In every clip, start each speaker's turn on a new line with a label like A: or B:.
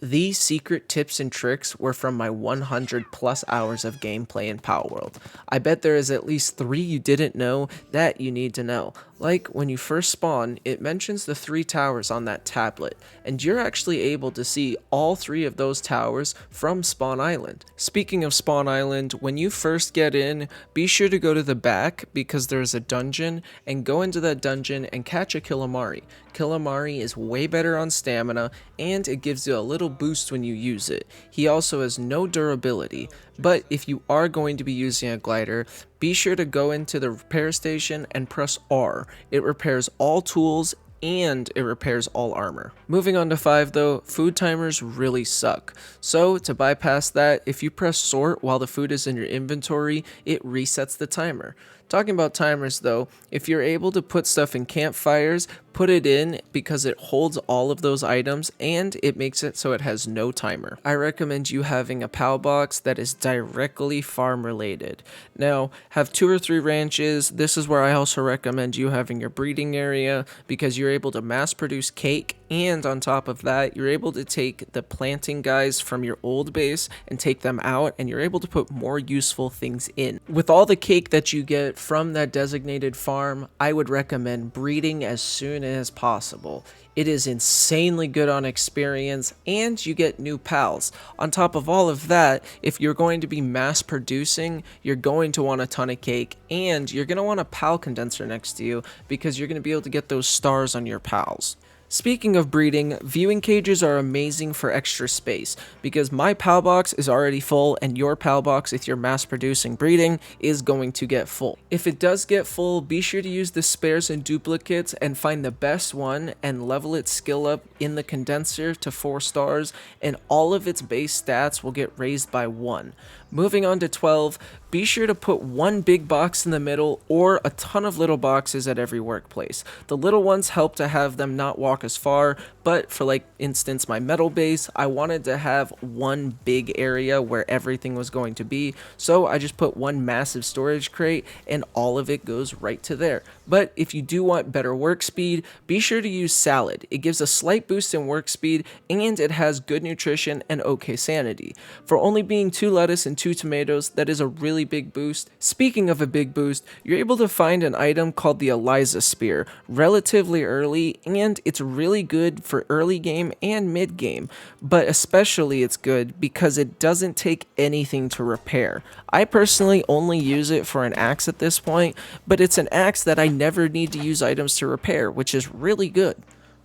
A: These secret tips and tricks were from my 100 plus hours of gameplay in Palworld. I bet there is at least 3 you didn't know that you need to know. Like when you first spawn, it mentions the 3 towers on that tablet, and you're actually able to see all 3 of those towers from Spawn Island. Speaking of Spawn Island, when you first get in, be sure to go to the back because there's a dungeon, and go into that dungeon and catch a Killamari. Killamari is way better on stamina, and it gives you a little boost when you use it. He also has no durability, but if you are going to be using a glider, be sure to go into the repair station and press R. It repairs all tools and it repairs all armor. Moving on to 5 though, food timers really suck. So to bypass that, if you press sort while the food is in your inventory, it resets the timer. Talking about timers though, if you're able to put stuff in campfires, put it in because it holds all of those items and it makes it so it has no timer. I recommend you having a PAL box that is directly farm related. Now, have 2 or 3 ranches. This is where I also recommend you having your breeding area because you're able to mass produce cake, and on top of that, you're able to take the planting guys from your old base and take them out, and you're able to put more useful things in. With all the cake that you get from that designated farm, I would recommend breeding as soon as possible. It is insanely good on experience, and you get new pals. On top of all of that, if you're going to be mass producing, you're going to want a ton of cake, and you're going to want a pal condenser next to you because you're going to be able to get those stars on your pals. Speaking of breeding, viewing cages are amazing for extra space because my PAL box is already full and your PAL box, if you're mass producing breeding, is going to get full. If it does get full, be sure to use the spares and duplicates and find the best one and level its skill up in the condenser to 4 stars, and all of its base stats will get raised by 1. Moving on to 12, be sure to put 1 big box in the middle or a ton of little boxes at every workplace. The little ones help to have them not walk as far, but for like instance my metal base, I wanted to have 1 big area where everything was going to be, so I just put 1 massive storage crate and all of it goes right to there. But if you do want better work speed, be sure to use salad. It gives a slight boost in work speed and it has good nutrition and okay sanity. For only being 2 lettuce and 2 tomatoes, that is a really big boost. Speaking of a big boost, you're able to find an item called the elizabee relatively early, and it's really good for early game and mid game, but especially it's good because it doesn't take anything to repair. I personally only use it for an axe at this point, but it's an axe that I never need to use items to repair, which is really good.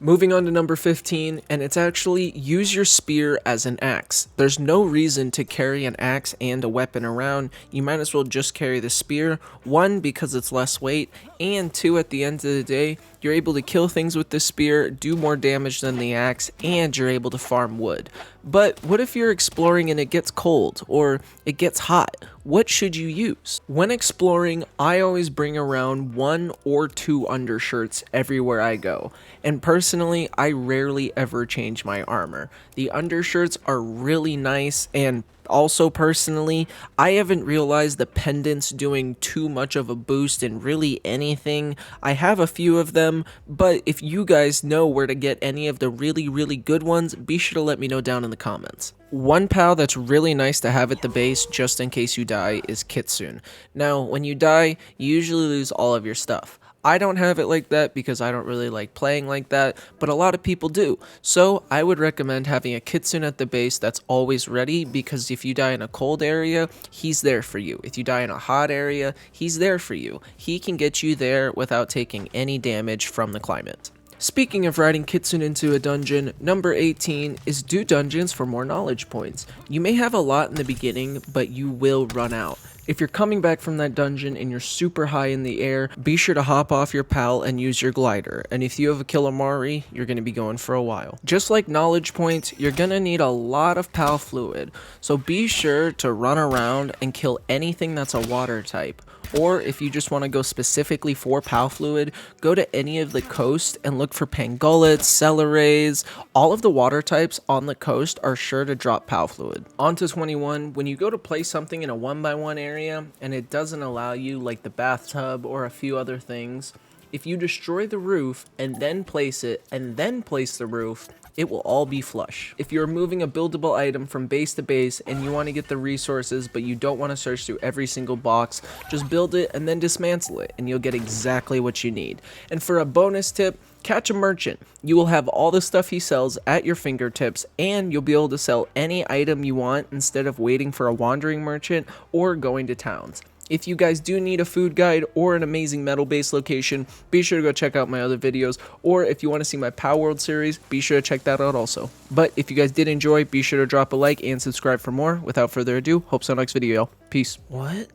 A: Moving on to number 15, and it's actually use your spear as an axe. There's no reason to carry an axe and a weapon around. You might as well just carry the spear. 1, because it's less weight, and 2, at the end of the day, you're able to kill things with the spear, do more damage than the axe, and you're able to farm wood. But what if you're exploring and it gets cold, or it gets hot? What should you use? When exploring, I always bring around 1 or 2 undershirts everywhere I go, and personally, I rarely ever change my armor. The undershirts are really nice, and also personally, I haven't realized the pendants doing too much of a boost in really anything. I have a few of them, but if you guys know where to get any of the really good ones, be sure to let me know down in the comments. 1 pal that's really nice to have at the base just in case you die is Kitsune. Now, when you die, you usually lose all of your stuff. I don't have it like that because I don't really like playing like that, but a lot of people do. So I would recommend having a Kitsune at the base that's always ready, because if you die in a cold area, he's there for you. If you die in a hot area, he's there for you. He can get you there without taking any damage from the climate. Speaking of riding Kitsune into a dungeon, number 18 is do dungeons for more knowledge points. You may have a lot in the beginning, but you will run out. If you're coming back from that dungeon and you're super high in the air, be sure to hop off your pal and use your glider. And if you have a Killamari, you're going to be going for a while. Just like knowledge points, you're going to need a lot of pal fluid. So be sure to run around and kill anything that's a water type. Or if you just want to go specifically for pal fluid, go to any of the coast and look for pangolets, cellerays. All of the water types on the coast are sure to drop pal fluid. On to 21, when you go to place something in a 1x1 area and it doesn't allow you, like the bathtub or a few other things, if you destroy the roof and then place it and then place the roof, it will all be flush. If you're moving a buildable item from base to base and you want to get the resources but you don't want to search through every single box, just build it and then dismantle it and you'll get exactly what you need. And for a bonus tip, catch a merchant. You will have all the stuff he sells at your fingertips, and you'll be able to sell any item you want instead of waiting for a wandering merchant or going to towns. If you guys do need a food guide or an amazing metal based location, be sure to go check out my other videos, or if you want to see my Palworld series, be sure to check that out also. But if you guys did enjoy, be sure to drop a like and subscribe for more. Without further ado, hope to next video, y'all. Peace. What?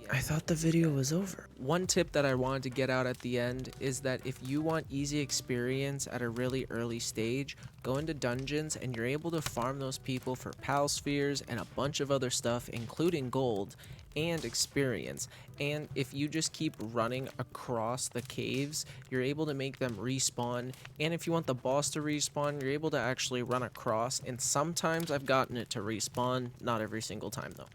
A: I thought the video was over. One tip that I wanted to get out at the end is that if you want easy experience at a really early stage, go into dungeons and you're able to farm those people for pal spheres and a bunch of other stuff, including gold and experience. And if you just keep running across the caves, you're able to make them respawn. And if you want the boss to respawn, you're able to actually run across. And sometimes I've gotten it to respawn, not every single time though.